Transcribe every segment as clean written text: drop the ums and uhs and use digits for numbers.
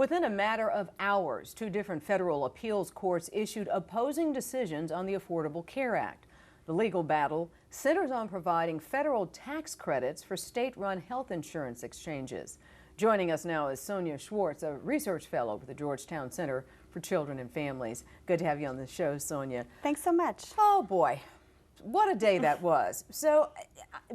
Within a matter of hours, two different federal appeals courts issued opposing decisions on the Affordable Care Act. The legal battle centers on providing federal tax credits for state-run health insurance exchanges. Joining us now is Sonya Schwartz, a research fellow with the Georgetown Center for Children and Families. Good to have you on the show, Sonya. Thanks so much. Oh boy, what a day that was. So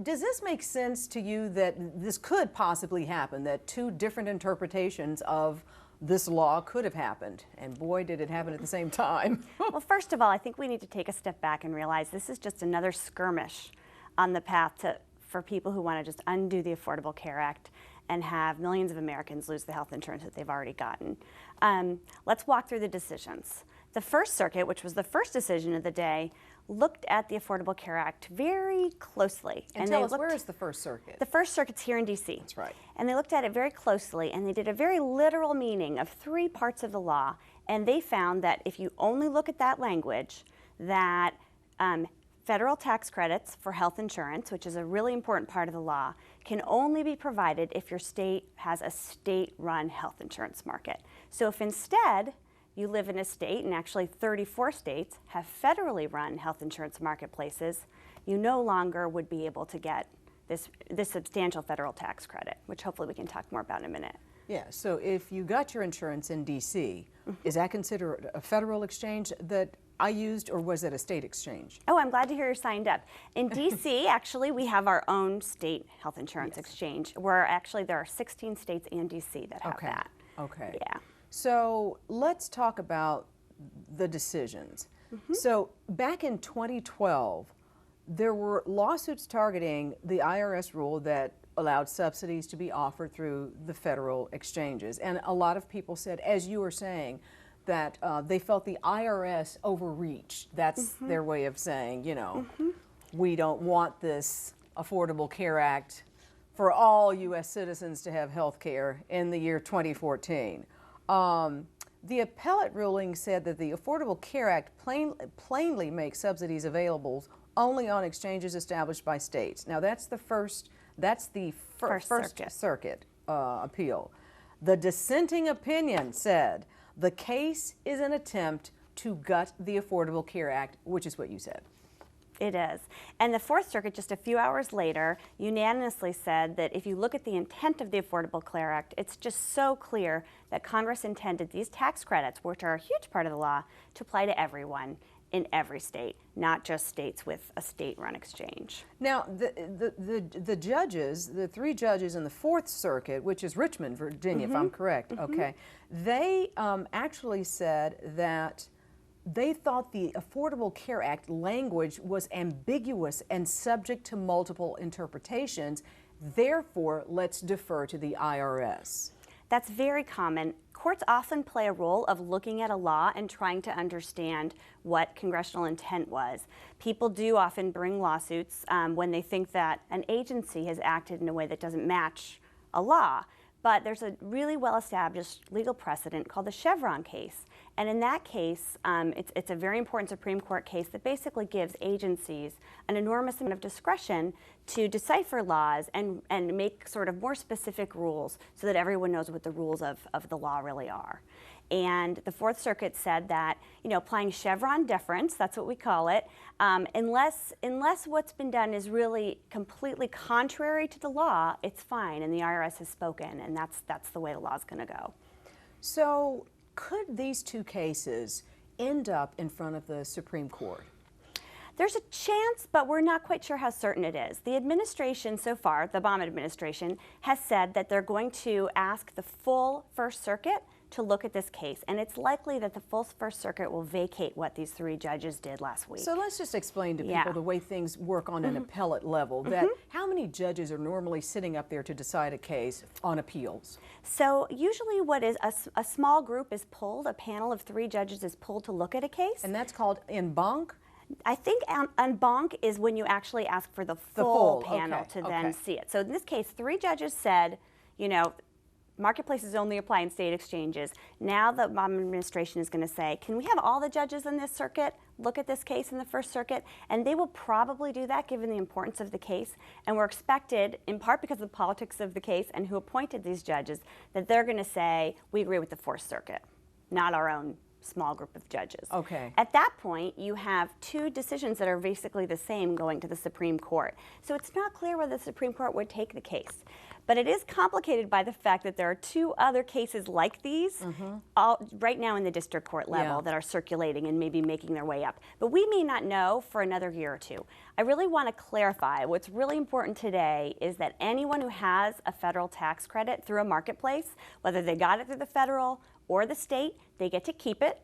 does this make sense to you that this could possibly happen, that two different interpretations of this law could have happened? And boy, did it happen at the same time. Well, first of all, I think we need to take a step back and realize this is just another skirmish on the path for people who want to just undo the Affordable Care Act and have millions of Americans lose the health insurance that they've already gotten. Let's walk through the decisions. The First Circuit, which was the first decision of the day, looked at the Affordable Care Act very closely. And tell us, where is the First Circuit? The First Circuit's here in D.C. That's right. And they looked at it very closely, and they did a very literal meaning of three parts of the law, and they found that if you only look at that language, that federal tax credits for health insurance, which is a really important part of the law, can only be provided if your state has a state-run health insurance market. So if instead you live in a state, and actually 34 states have federally run health insurance marketplaces, you no longer would be able to get this substantial federal tax credit, which hopefully we can talk more about in a minute. Yeah, so if you got your insurance in D.C., is that considered a federal exchange that I used, or was it a state exchange? Oh, I'm glad to hear you're signed up. In D.C., actually, we have our own state health insurance exchange, where actually there are 16 states and D.C. that have that. Okay. Yeah. So let's talk about the decisions. So back in 2012, there were lawsuits targeting the IRS rule that allowed subsidies to be offered through the federal exchanges. And a lot of people said, as you were saying, that they felt the IRS overreached. That's their way of saying, you know, we don't want this Affordable Care Act for all U.S. citizens to have health care in the year 2014. The appellate ruling said that the Affordable Care Act plainly makes subsidies available only on exchanges established by states. Now that's the First Circuit appeal. The dissenting opinion said the case is an attempt to gut the Affordable Care Act, which is what you said. It is. And the Fourth Circuit, just a few hours later, unanimously said that if you look at the intent of the Affordable Care Act, it's just so clear that Congress intended these tax credits, which are a huge part of the law, to apply to everyone in every state, not just states with a state-run exchange. Now, the judges, the three judges in the Fourth Circuit, which is Richmond, Virginia, if I'm correct, okay, they actually said that they thought the Affordable Care Act language was ambiguous and subject to multiple interpretations. Therefore, let's defer to the IRS. That's very common. Courts often play a role of looking at a law and trying to understand what congressional intent was. People do often bring lawsuits when they think that an agency has acted in a way that doesn't match a law. But there's a really well-established legal precedent called the Chevron case. And in that case, it's a very important Supreme Court case that basically gives agencies an enormous amount of discretion to decipher laws and make sort of more specific rules so that everyone knows what the rules of the law really are. And the Fourth Circuit said that, you know, applying Chevron deference, that's what we call it, unless what's been done is really completely contrary to the law, it's fine, and the IRS has spoken, and that's the way the law's going to go. So could these two cases end up in front of the Supreme Court? There's a chance, but we're not quite sure how certain it is. The administration so far, the Obama administration, has said that they're going to ask the full First Circuit to look at this case, and it's likely that the full First Circuit will vacate what these three judges did last week. So let's just explain to people the way things work on an appellate level, that how many judges are normally sitting up there to decide a case on appeals? So usually what is a small group is pulled, a panel of three judges is pulled to look at a case. And that's called en banc? I think en banc is when you actually ask for the full panel to then see it. So in this case, three judges said, you know, marketplaces only apply in state exchanges. Now the Obama administration is going to say, can we have all the judges in this circuit look at this case in the First Circuit? And they will probably do that given the importance of the case. And we're expected, in part because of the politics of the case and who appointed these judges, that they're going to say, we agree with the Fourth Circuit, not our own small group of judges. Okay. At that point, you have two decisions that are basically the same going to the Supreme Court. So it's not clear whether the Supreme Court would take the case. But it is complicated by the fact that there are two other cases like these right now in the district court level that are circulating and maybe making their way up. But we may not know for another year or two. I really want to clarify what's really important today is that anyone who has a federal tax credit through a marketplace, whether they got it through the federal or the state, they get to keep it.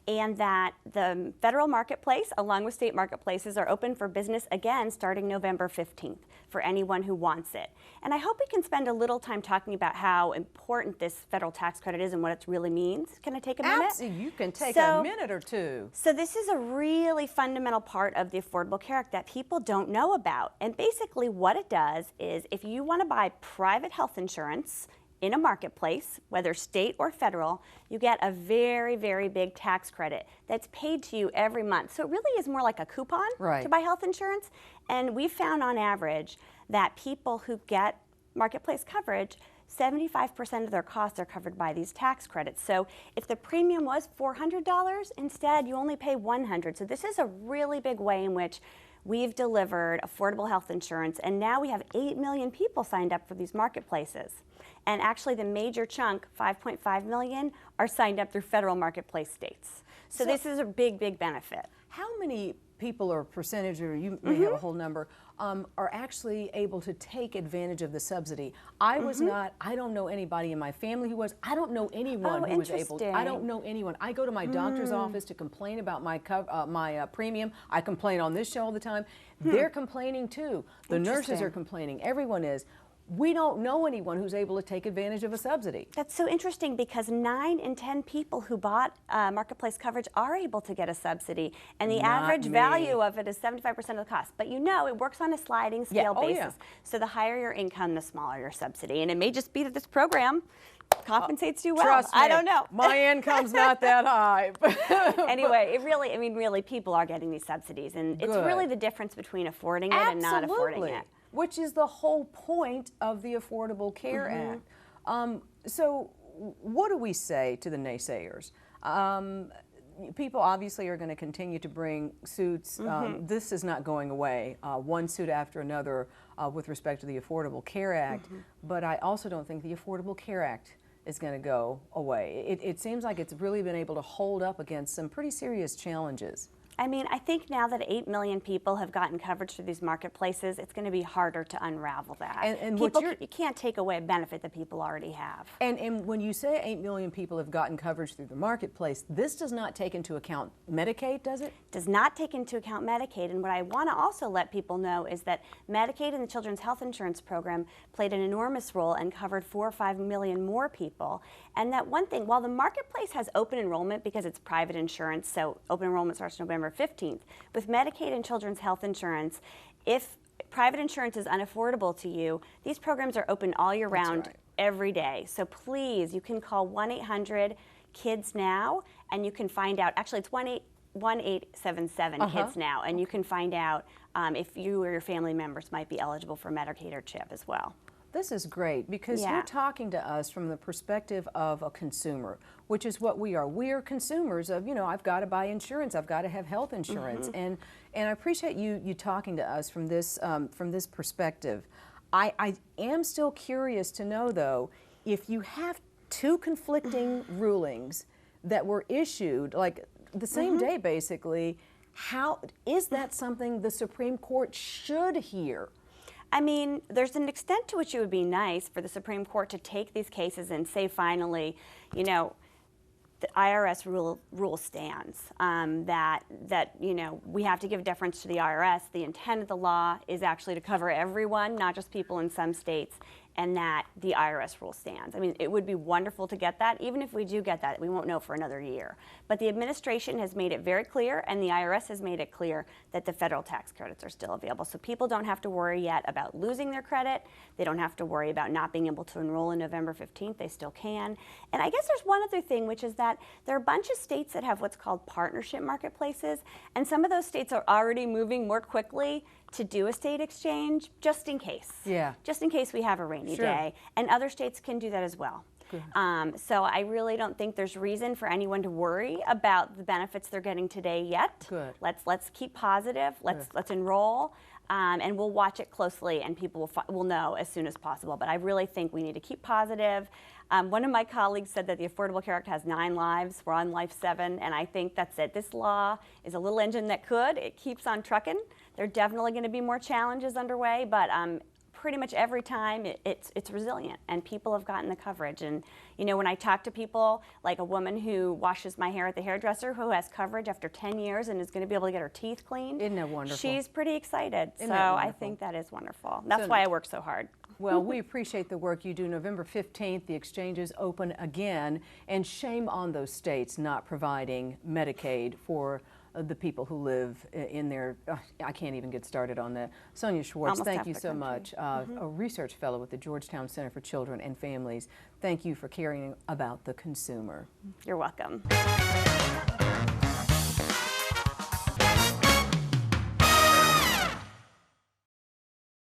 And that the federal marketplace, along with state marketplaces, are open for business again starting November 15th for anyone who wants it. And I hope we can spend a little time talking about how important this federal tax credit is and what it really means. Can I take a minute? Absolutely, you can take a minute or two. So this is a really fundamental part of the Affordable Care Act that people don't know about. And basically what it does is if you want to buy private health insurance in a marketplace, whether state or federal, you get a very, very big tax credit that's paid to you every month. So it really is more like a coupon to buy health insurance. And we've found on average that people who get marketplace coverage, 75% of their costs are covered by these tax credits. So if the premium was $400, instead you only pay $100. So this is a really big way in which we've delivered affordable health insurance, and now we have 8 million people signed up for these marketplaces. And actually the major chunk, 5.5 million, are signed up through federal marketplace states. So this is a big, big benefit. How many people or percentage, or you may have a whole number, are actually able to take advantage of the subsidy? I was not, I don't know anybody in my family who was, I don't know anyone who was able to. I don't know anyone. I go to my doctor's office to complain about my premium. I complain on this show all the time. They're complaining too. The nurses are complaining. Everyone is. We don't know anyone who's able to take advantage of a subsidy. That's so interesting because 9 in 10 people who bought marketplace coverage are able to get a subsidy, and the average value of it is 75% of the cost. But you know, it works on a sliding scale basis. So the higher your income, the smaller your subsidy. And it may just be that this program compensates you well. Trust me, I don't know. My income's not that high. Anyway, it really, I mean, really, people are getting these subsidies, and it's really the difference between affording it and not affording it. Which is the whole point of the Affordable Care Act. So what do we say to the naysayers? People obviously are going to continue to bring suits. This is not going away, one suit after another with respect to the Affordable Care Act. But I also don't think the Affordable Care Act is going to go away. It seems like it's really been able to hold up against some pretty serious challenges. I mean, I think now that 8 million people have gotten coverage through these marketplaces, it's going to be harder to unravel that. And people, you can't take away a benefit that people already have. And when you say 8 million people have gotten coverage through the marketplace, this does not take into account Medicaid, does it? Does not take into account Medicaid. And what I want to also let people know is that Medicaid and the Children's Health Insurance Program played an enormous role and covered 4 or 5 million more people. And that one thing, while the marketplace has open enrollment because it's private insurance, so open enrollment starts November 15th, with Medicaid and Children's Health Insurance, if private insurance is unaffordable to you, these programs are open all year round, every day. So please, you can call 1-800-KIDS-NOW, and you can find out, actually it's 1-877-KIDS-NOW, and you can find out if you or your family members might be eligible for Medicaid or CHIP as well. This is great because you're talking to us from the perspective of a consumer, which is what we are. We are consumers of, you know, I've got to buy insurance, I've got to have health insurance, and I appreciate you talking to us from this perspective. I am still curious to know, though, if you have two conflicting rulings that were issued, like the same day, basically, how is that something the Supreme Court should hear? I mean, there's an extent to which it would be nice for the Supreme Court to take these cases and say finally, you know, the IRS rule stands, that you know, we have to give deference to the IRS. The intent of the law is actually to cover everyone, not just people in some states. and that the IRS rule stands. I mean, it would be wonderful to get that. Even if we do get that, we won't know for another year. But the administration has made it very clear, and the IRS has made it clear that the federal tax credits are still available. So people don't have to worry yet about losing their credit. They don't have to worry about not being able to enroll in November 15th. They still can. And I guess there's one other thing, which is that there are a bunch of states that have what's called partnership marketplaces, and some of those states are already moving more quickly to do a state exchange, just in case. Yeah. Just in case we have a rainy Sure. day. And other states can do that as well. So I really don't think there's reason for anyone to worry about the benefits they're getting today yet. Good. Let's keep positive. Let's enroll. And we'll watch it closely, and people will know as soon as possible. But I really think we need to keep positive. One of my colleagues said that the Affordable Care Act has 9 lives. We're on life 7, and I think that's it. This law is a little engine that could. It keeps on trucking. There are definitely going to be more challenges underway, but pretty much every time it's resilient, and people have gotten the coverage. And you know, when I talk to people, like a woman who washes my hair at the hairdresser who has coverage after 10 years and is going to be able to get her teeth cleaned, Isn't that wonderful? she's pretty excited. Isn't So that I wonderful? think that is wonderful. That's So- why I work so hard. Well, we appreciate the work you do. November 15th, the exchanges open again, and shame on those states not providing Medicaid for the people who live in their, I can't even get started on that. Sonya Schwartz, Almost thank half you the so country. much. A research fellow with the Georgetown Center for Children and Families. Thank you for caring about the consumer. You're welcome.